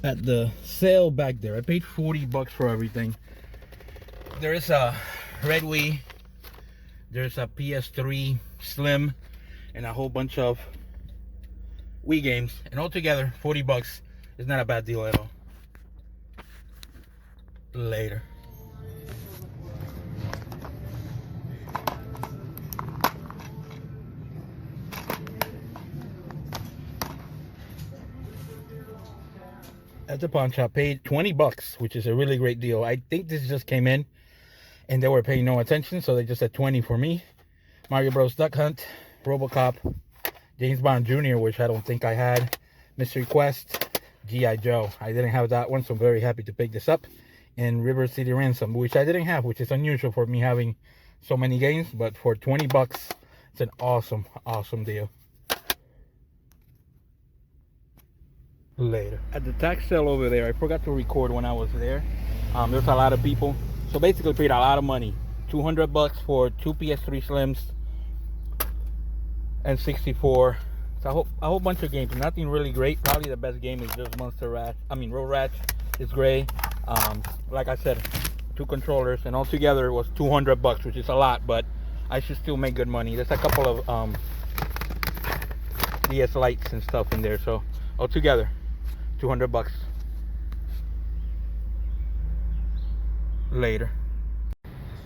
at the sale back there. I paid 40 bucks for everything. There is a red Wii, there's a PS3 Slim, and a whole bunch of Wii games, and altogether 40 bucks is not a bad deal at all. Later. At the pawn shop, paid 20 bucks, which is a really great deal. I think this just came in and they were paying no attention, so they just said 20 for me. Mario Bros. Duck Hunt, RoboCop, James Bond Jr., which I don't think I had, Mystery Quest, G.I. Joe. I didn't have that one, so I'm very happy to pick this up. And River City Ransom, which I didn't have, which is unusual for me having so many games, but for 20 bucks, it's an awesome, awesome deal. Later. At the tax sale over there, I forgot to record when I was there. There's a lot of people, so basically paid a lot of money. 200 bucks for 2 PS3 Slims and 64. So a whole bunch of games. Nothing really great. Probably the best game is just Road Rash is great. Like I said, 2 controllers, and altogether it was 200 bucks, which is a lot, but I should still make good money. There's a couple of DS lights and stuff in there, so altogether 200 bucks. Later.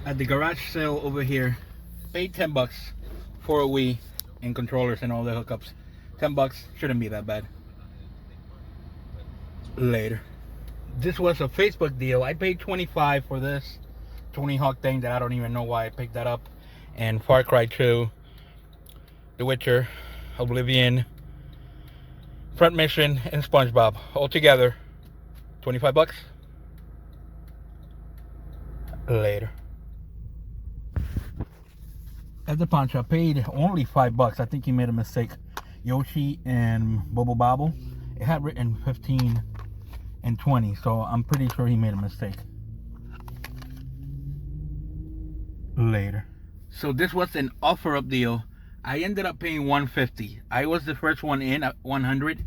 At the garage sale over here, paid 10 bucks for a Wii and controllers and all the hookups. 10 bucks shouldn't be that bad. Later. This was a Facebook deal. I paid 25 for this Tony Hawk thing that I don't even know why I picked that up. And Far Cry 2, The Witcher, Oblivion, Front Mission, and SpongeBob. Altogether, 25 bucks. Later. At the pawn shop, paid only 5 bucks. I think he made a mistake. Yoshi and Bubble Bobble. It had written 15 and 20, so I'm pretty sure he made a mistake. Later. So this was an offer up deal. I ended up paying 150. I was the first one in at 100,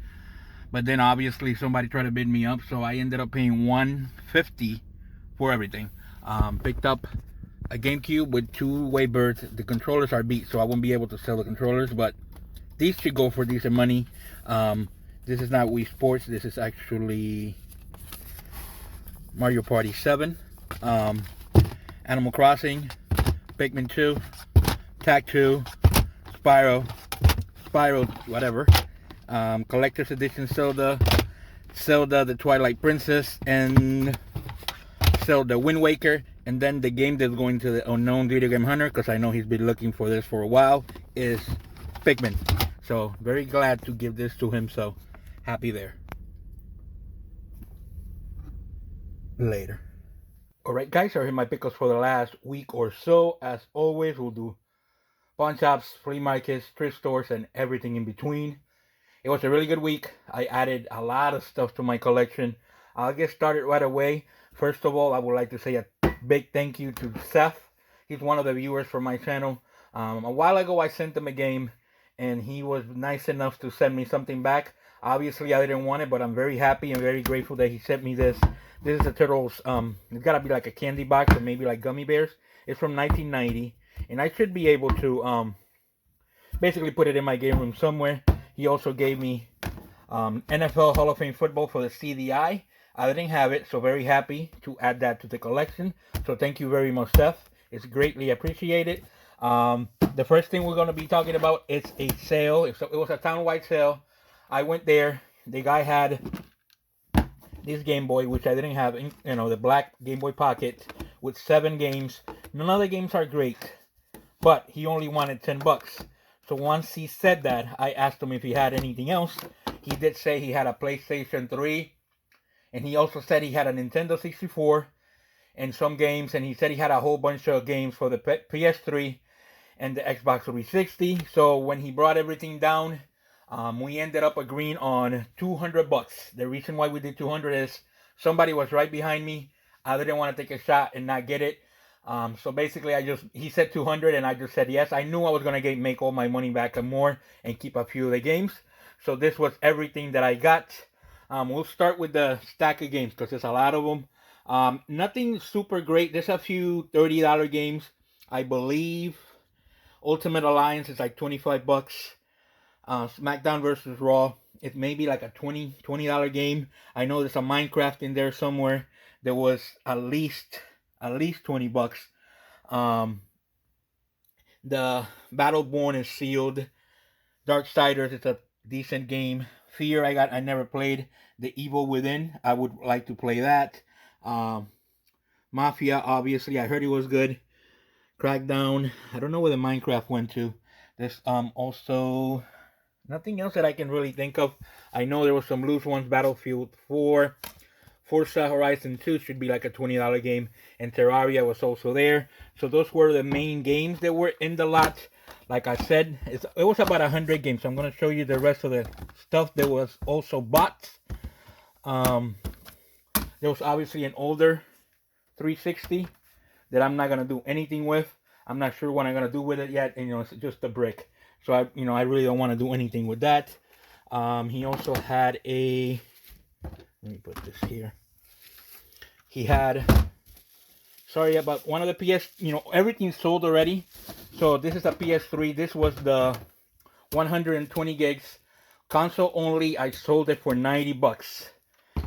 but then obviously somebody tried to bid me up, so I ended up paying 150 for everything. Picked up a GameCube with 2 Waybirds. The controllers are beat, so I won't be able to sell the controllers, but these should go for decent money. This is not Wii Sports. This is actually Mario Party 7, Animal Crossing, Pikmin 2, Tag 2, Spyro, whatever, Collector's Edition Zelda, the Twilight Princess, and Zelda Wind Waker, and then the game that's going to the unknown video game hunter, because I know he's been looking for this for a while, is Pikmin. So very glad to give this to him, so happy there. Later. Alright guys, I hit my pickups for the last week or so. As always, we'll do pawn shops, flea markets, thrift stores, and everything in between. It was a really good week. I added a lot of stuff to my collection. I'll get started right away. First of all, I would like to say a big thank you to Seth. He's one of the viewers for my channel. A while ago, I sent him a game, and he was nice enough to send me something back. Obviously, I didn't want it, but I'm very happy and very grateful that he sent me this. This is the Turtles. It's got to be like a candy box or maybe like gummy bears. It's from 1990, and I should be able to basically put it in my game room somewhere. He also gave me NFL Hall of Fame football for the CDI. I didn't have it, so very happy to add that to the collection. So thank you very much, Seth. It's greatly appreciated. The first thing we're going to be talking about is a sale. It was a town-wide sale. I went there. The guy had this Game Boy, which I didn't have, the black Game Boy Pocket with 7 games. None of the games are great, but he only wanted 10 bucks. So once he said that, I asked him if he had anything else. He did say he had a PlayStation 3, and he also said he had a Nintendo 64 and some games, and he said he had a whole bunch of games for the PS3 and the Xbox 360. So when he brought everything down, we ended up agreeing on 200 bucks. The reason why we did 200 is somebody was right behind me. I didn't want to take a shot and not get it. So basically, he said 200 and I just said yes. I knew I was going to make all my money back and more and keep a few of the games. So this was everything that I got. We'll start with the stack of games because there's a lot of them. Nothing super great. There's a few $30 games. I believe Ultimate Alliance is like 25 bucks. SmackDown versus Raw, it may be like a $20 game. I know there's a Minecraft in there somewhere. There was at least 20 bucks. Um, the Battleborn is sealed. Darksiders is a decent game. Fear I never played. The Evil Within, I would like to play that. Um, Mafia, obviously, I heard it was good. Crackdown, I don't know where the Minecraft went to. There's also nothing else that I can really think of. I know there was some loose ones. Battlefield 4, Forza Horizon 2 should be like a $20 game, and Terraria was also there. So those were the main games that were in the lot. Like I said, it was about 100 games. So I'm going to show you the rest of the stuff that was also bought. There was obviously an older 360 that I'm not going to do anything with. I'm not sure what I'm going to do with it yet. And, it's just a brick. So I really don't want to do anything with that. He also had a, let me put this here. He had, sorry about one of the PS, everything's sold already. So this is a PS3. This was the 120 gigs. Console only, I sold it for 90 bucks.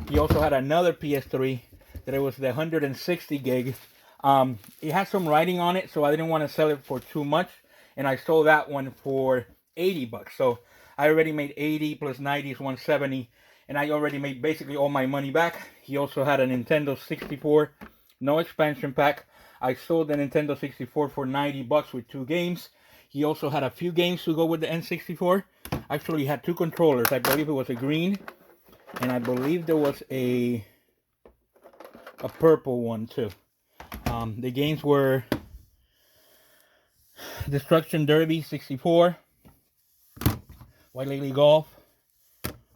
He also had another PS3 that it was the 160 gig. It had some writing on it, so I didn't want to sell it for too much. And I sold that one for 80 bucks. So I already made 80 plus 90 is 170. And I already made basically all my money back. He also had a Nintendo 64, no expansion pack. I sold the Nintendo 64 for 90 bucks with 2 games. He also had a few games to go with the N64. Actually, he had 2 controllers. I believe it was a green, and I believe there was a purple one too. The games were Destruction Derby 64, White Lady Golf,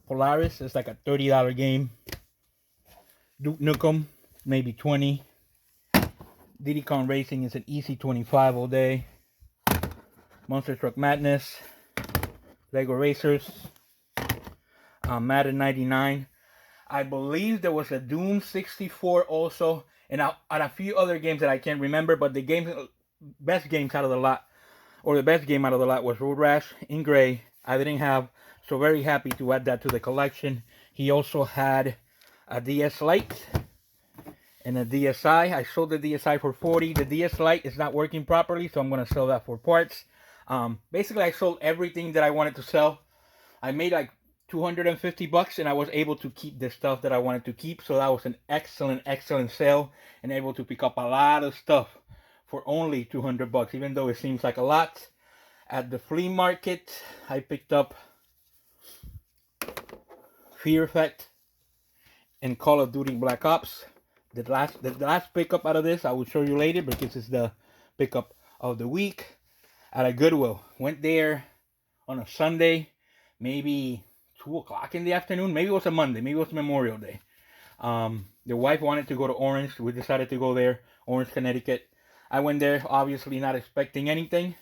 Polaris is like a $30 game. Duke Nukem, maybe 20. Diddy Kong Racing is an easy 25 all day. Monster Truck Madness, Lego Racers, Madden 99. I believe there was a Doom 64 also, and a few other games that I can't remember, but the best games out of the lot, or the best game out of the lot was Road Rash in gray. I didn't have, so very happy to add that to the collection. He also had a DS Lite and a DSi. I sold the DSi for 40. The DS Lite is not working properly, so I'm going to sell that for parts. Basically, I sold everything that I wanted to sell. I made like 250 bucks, and I was able to keep the stuff that I wanted to keep. So that was an excellent sale, and able to pick up a lot of stuff for only 200 bucks, even though it seems like a lot. At the flea market, I picked up Fear Effect and Call of Duty Black Ops. The last pickup out of this, I will show you later because it's the pickup of the week. At a Goodwill. Went there on a Sunday, maybe 2 o'clock in the afternoon. Maybe it was a Monday. Maybe it was Memorial Day. The wife wanted to go to Orange. We decided to go there, Orange, Connecticut. I went there, obviously not expecting anything.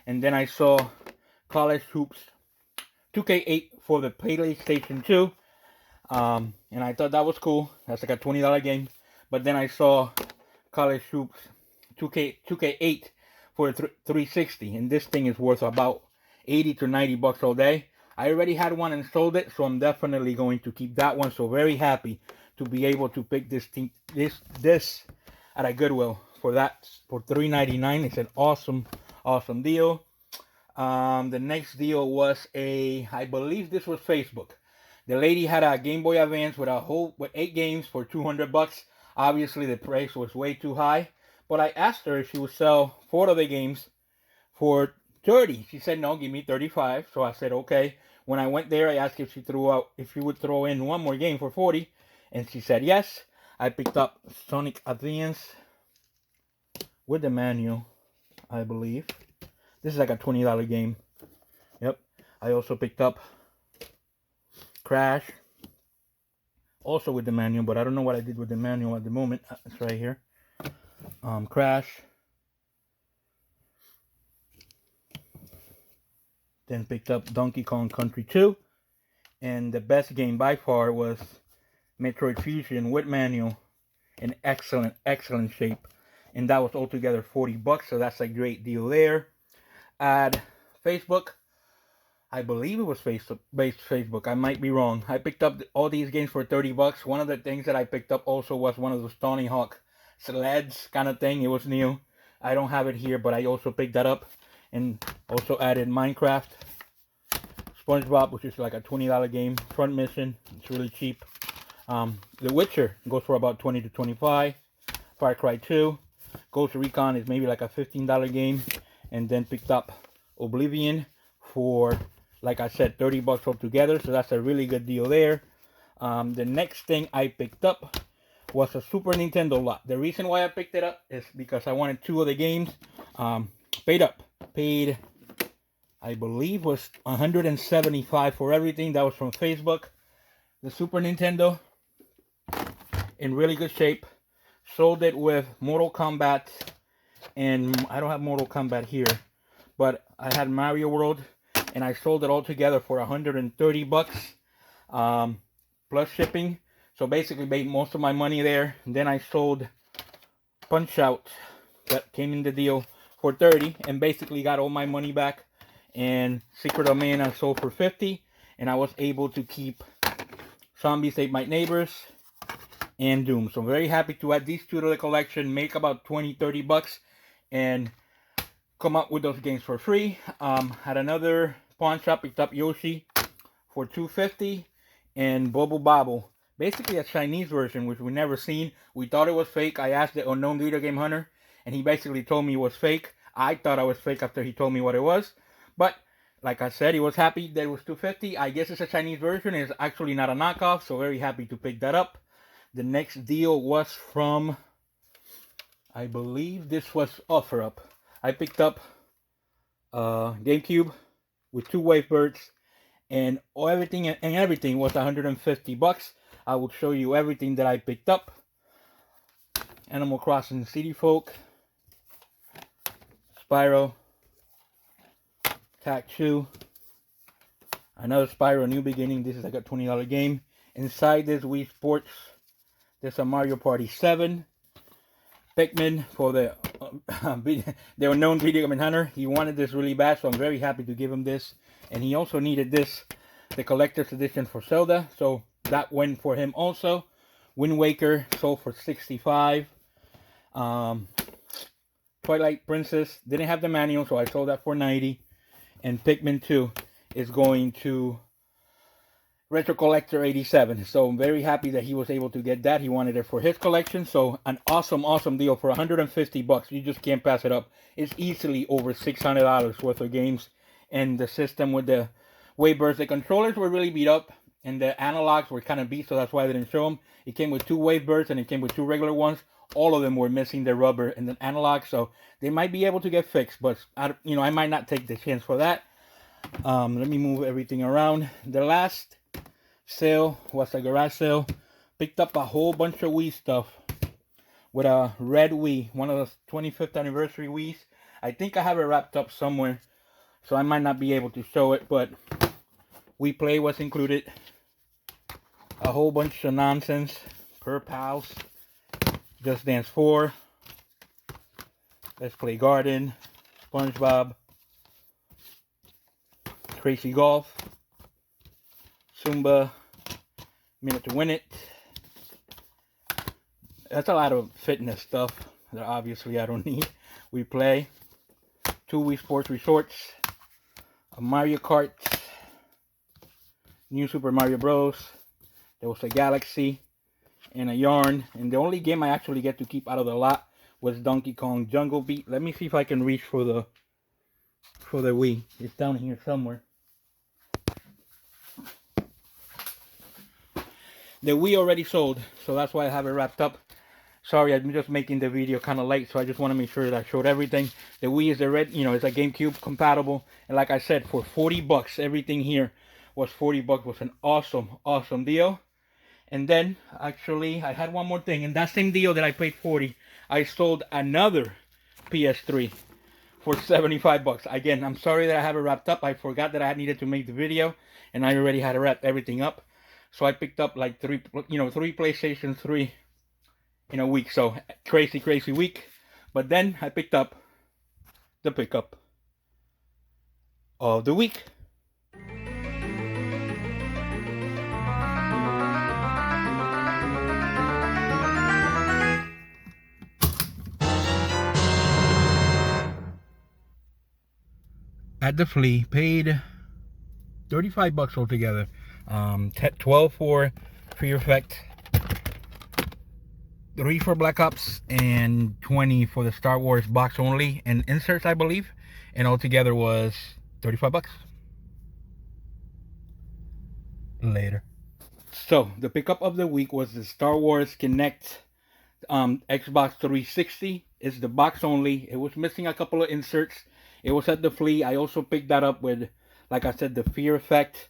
And then I saw College Hoops 2K8 for the PlayStation 2. And I thought that was cool. That's like a $20 game. But then I saw College Hoops 2K8 for 360, and this thing is worth about 80 to 90 bucks all day. I already had one and sold it, so I'm definitely going to keep that one. So very happy to be able to pick this at a Goodwill for $3.99. It's an awesome deal. The next deal was I believe this was Facebook. The lady had a Game Boy Advance with 8 games for 200 bucks. Obviously the price was way too high. But I asked her if she would sell 4 of the games for 30. She said no, give me 35. So I said okay. When I went there, I asked if she would throw in one more game for 40, and she said yes. I picked up Sonic Advance with the manual, I believe. This is like a $20 game. Yep. I also picked up Crash, also with the manual, but I don't know what I did with the manual at the moment. It's right here. Crash. Then picked up Donkey Kong Country 2 And the best game by far was Metroid Fusion with manual in excellent shape. And that was altogether 40 bucks, so that's a great deal there. Add Facebook. I believe it was Facebook. I might be wrong. I picked up all these games for 30 bucks. One of the things that I picked up also was one of those Tony Hawk sleds kind of thing. It was new. I don't have it here, but I also picked that up. And also added Minecraft, SpongeBob, which is like a $20 game. Front Mission, it's really cheap. The Witcher goes for about 20 to 25. Far Cry 2. Ghost Recon is maybe like a $15 game. And then picked up Oblivion for, like I said, 30 bucks altogether. So that's a really good deal there. The next thing I picked up was a Super Nintendo lot. The reason why I picked it up is because I wanted 2 of the games. Paid, I believe, was $175 for everything. That was from Facebook. The Super Nintendo, in really good shape. Sold it with Mortal Kombat, and I don't have Mortal Kombat here, but I had Mario World, and I sold it all together for 130 bucks, plus shipping. So basically made most of my money there. And then I sold Punch Out, that came in the deal, for 30, and basically got all my money back. And Secret of Mana I sold for 50, and I was able to keep Zombies Ate My Neighbors and Doom. So I'm very happy to add these 2 to the collection, make about 20-30 bucks, and come up with those games for free. Had another pawn shop, picked up Yoshi for $2.50, and Bubble Bobble, basically a Chinese version, which we never seen. We thought it was fake. I asked the unknown video game hunter, and he basically told me it was fake. I thought I was fake after he told me what it was. But, like I said, he was happy that it was $2.50. I guess it's a Chinese version. It's actually not a knockoff, so very happy to pick that up. The next deal was from, I believe this was OfferUp. I picked up GameCube with 2 Wavebirds, and everything was 150 bucks. I will show you everything that I picked up. Animal Crossing City Folk, Spyro, Tak 2, another Spyro New Beginning. This is like a $20 game. Inside this Wii Sports, there's a Mario Party 7. Pikmin for the unknown video game hunter. He wanted this really bad, so I'm very happy to give him this. And he also needed this, the collector's edition for Zelda, so that went for him also. Wind Waker sold for $65. Twilight Princess didn't have the manual, so I sold that for $90. And Pikmin 2 is going to Retro Collector 87. So I'm very happy that he was able to get that. He wanted it for his collection. So an awesome deal for 150 bucks. You just can't pass it up. It's easily over $600 worth of games. And the system with the Wavebirds, the controllers were really beat up, and the analogs were kind of beat, so that's why I didn't show them. It came with 2 Wavebirds, and it came with 2 regular ones. All of them were missing the rubber and the analog, so they might be able to get fixed, but I might not take the chance for that. Let me move everything around. The last sale was a garage sale. Picked up a whole bunch of Wii stuff with a red Wii, one of the 25th anniversary Wiis. I think I have it wrapped up somewhere, so I might not be able to show it, but Wii Play was included. A whole bunch of nonsense. Perp House, Just Dance 4, Let's Play Garden, SpongeBob, Crazy Golf, Zumba, Minute to Win It. That's a lot of fitness stuff that obviously I don't need. We Play, 2 Wii Sports Resorts, a Mario Kart, New Super Mario Bros. There was a Galaxy and a Yarn. And the only game I actually get to keep out of the lot was Donkey Kong Jungle Beat. Let me see if I can reach for the Wii. It's down here somewhere. The Wii already sold, so that's why I have it wrapped up. Sorry, I'm just making the video kind of late, so I just want to make sure that I showed everything. The Wii is the red, it's a GameCube compatible. And like I said, for 40 bucks, everything here was 40 bucks. Was an awesome deal. And then, actually, I had one more thing. In that same deal that I paid 40, I sold another PS3 for 75 bucks. Again, I'm sorry that I have it wrapped up. I forgot that I needed to make the video, and I already had to wrap everything up. So I picked up like three PlayStation 3 in a week. So crazy, crazy week. But then I picked up the pickup of the week. At the flea, paid 35 bucks altogether. 12 for Fear Effect, 3 for Black Ops, and 20 for the Star Wars box only and inserts, I believe. And altogether was 35 bucks. Later. So the pickup of the week was the Star Wars Kinect Xbox 360. It's the box only. It was missing a couple of inserts. It was at the flea. I also picked that up with, like I said, the Fear Effect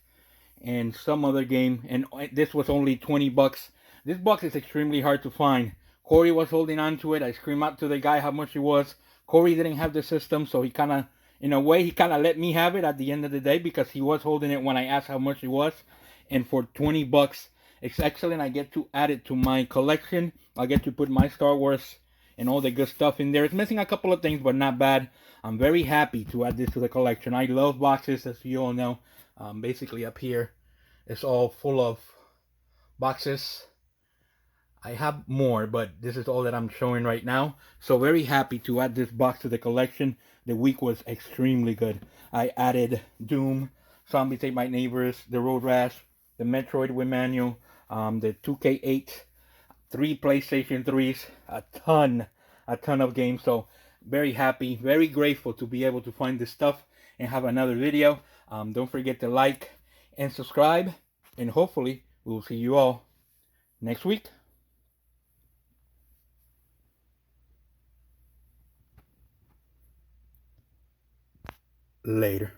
and some other game, and this was only 20 bucks. This box is extremely hard to find. Corey was holding on to it. I screamed out to the guy how much it was. Corey didn't have the system, so he kind of, in a way, he kind of let me have it at the end of the day because he was holding it when I asked how much it was. And for 20 bucks, it's excellent. I get to add it to my collection. I get to put my Star Wars and all the good stuff in there. It's missing a couple of things, but not bad. I'm very happy to add this to the collection. I love boxes, as you all know. Basically up here, it's all full of boxes. I have more, but this is all that I'm showing right now. So very happy to add this box to the collection. The week was extremely good. I added Doom, Zombies Ate My Neighbors, the Road Rash, the Metroid with manual, the 2K8, 3 PlayStation 3s, a ton of games. So very happy, very grateful to be able to find this stuff and have another video. Don't forget to like and subscribe, and hopefully we'll see you all next week. Later.